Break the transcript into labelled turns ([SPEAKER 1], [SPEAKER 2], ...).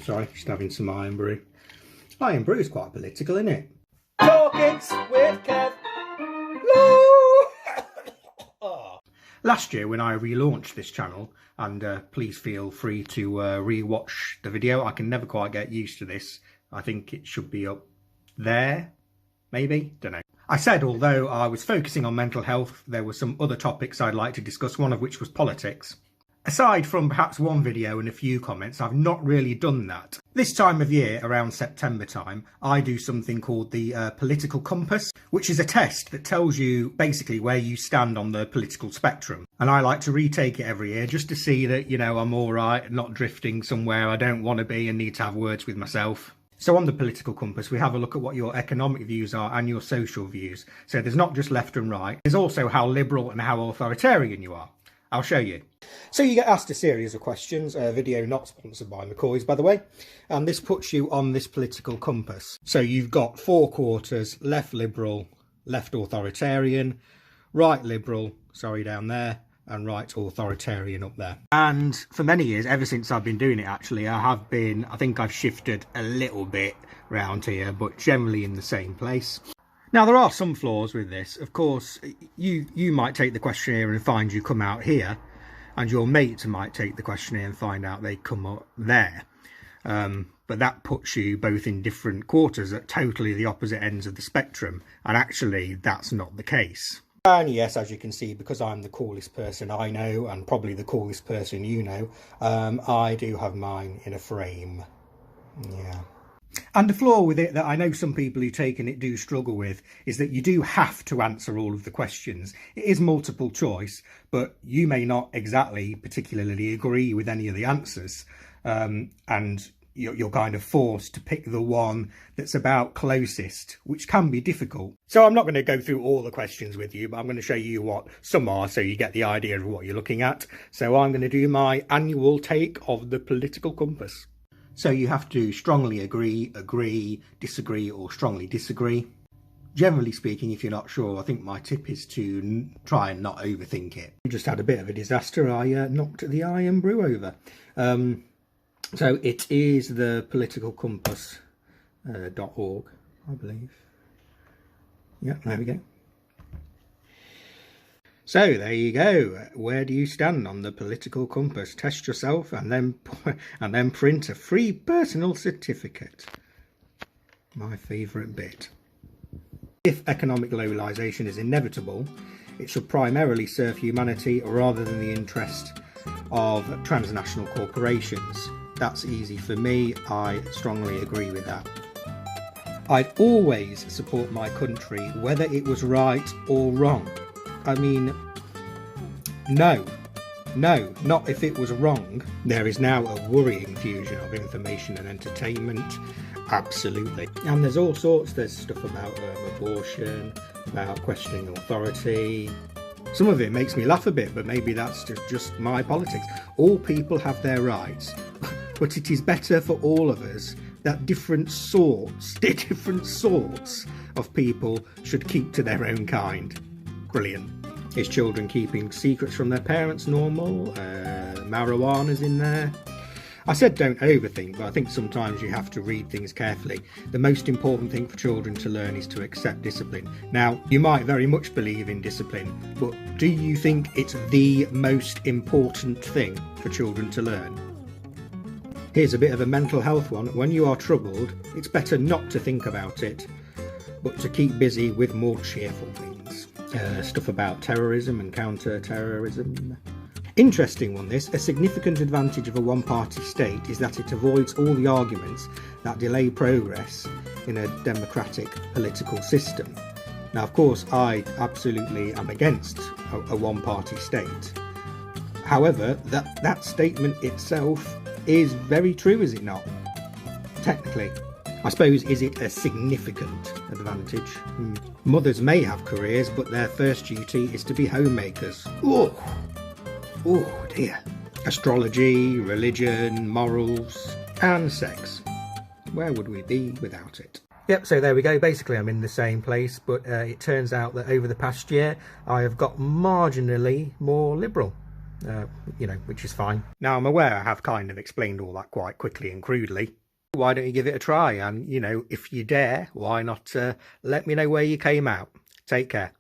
[SPEAKER 1] Sorry, just having some iron brew. Iron brew is quite political, isn't it? Talkings with Kev Lowe. Last year when I relaunched this channel, and please feel free to re-watch the video. I can never quite get used to this. I think it should be up there, maybe? Don't know. I said although I was focusing on mental health, there were some other topics I'd like to discuss, one of which was politics. Aside from perhaps one video and a few comments, I've not really done that. This time of year, around September time, I do something called the political compass, which is a test that tells you basically where you stand on the political spectrum. And I like to retake it every year just to see that, you know, I'm all right, not drifting somewhere I don't want to be and need to have words with myself. So on the political compass, we have a look at what your economic views are and your social views. So there's not just left and right, there's also how liberal and how authoritarian you are. I'll show you. So you get asked a series of questions, a video not sponsored by McCoy's, by the way, and this puts you on this political compass. So you've got 4 quarters, left liberal, left authoritarian, right liberal, sorry down there, and right authoritarian up there. And for many years, ever since I've been doing it actually, I think I've shifted a little bit round here, but generally in the same place. Now, there are some flaws with this. Of course, you might take the questionnaire and find you come out here, and your mate might take the questionnaire and find out they come up there. But that puts you both in different quarters at totally the opposite ends of the spectrum, and actually that's not the case. And yes, as you can see, because I'm the coolest person I know, and probably the coolest person you know, I do have mine in a frame. Yeah. And the flaw with it that I know some people who taken it do struggle with is that you do have to answer all of the questions. It is multiple choice, but you may not exactly particularly agree with any of the answers. And you're kind of forced to pick the one that's about closest, which can be difficult. So I'm not going to go through all the questions with you, but I'm going to show you what some are so you get the idea of what you're looking at. So I'm going to do my annual take of the political compass. So you have to strongly agree, disagree, or strongly disagree. Generally speaking, if you're not sure, I think my tip is to try and not overthink it. I just had a bit of a disaster. I knocked the iron brew over. So it is the politicalcompass.org, I believe. Yeah, there we go. So there you go. Where do you stand on the political compass? Test yourself and then print a free personal certificate. My favourite bit. If economic globalisation is inevitable, it should primarily serve humanity rather than the interest of transnational corporations. That's easy for me. I strongly agree with that. I'd always support my country, whether it was right or wrong. I mean, no, not if it was wrong. There is now a worrying fusion of information and entertainment, absolutely. And there's all sorts, there's stuff about abortion, about questioning authority. Some of it makes me laugh a bit, but maybe that's just my politics. All people have their rights, but it is better for all of us that different sorts of people should keep to their own kind. Brilliant. Is children keeping secrets from their parents normal? Marijuana's in there. I said don't overthink, but I think sometimes you have to read things carefully. The most important thing for children to learn is to accept discipline. Now, you might very much believe in discipline, but do you think it's the most important thing for children to learn? Here's a bit of a mental health one. When you are troubled, it's better not to think about it, but to keep busy with more cheerful things. Stuff about terrorism and counter-terrorism. Interesting one, this. A significant advantage of a one-party state is that it avoids all the arguments that delay progress in a democratic political system. Now, of course, I absolutely am against a one-party state. However, that statement itself is very true, is it not? Technically. I suppose, is it a significant advantage? Mothers may have careers, but their first duty is to be homemakers. Oh dear. Astrology, religion, morals, and sex. Where would we be without it? Yep, so there we go. Basically, I'm in the same place, but it turns out that over the past year, I have got marginally more liberal. which is fine. Now, I'm aware I have kind of explained all that quite quickly and crudely. Why don't you give it a try? And, if you dare, why not let me know where you came out? Take care.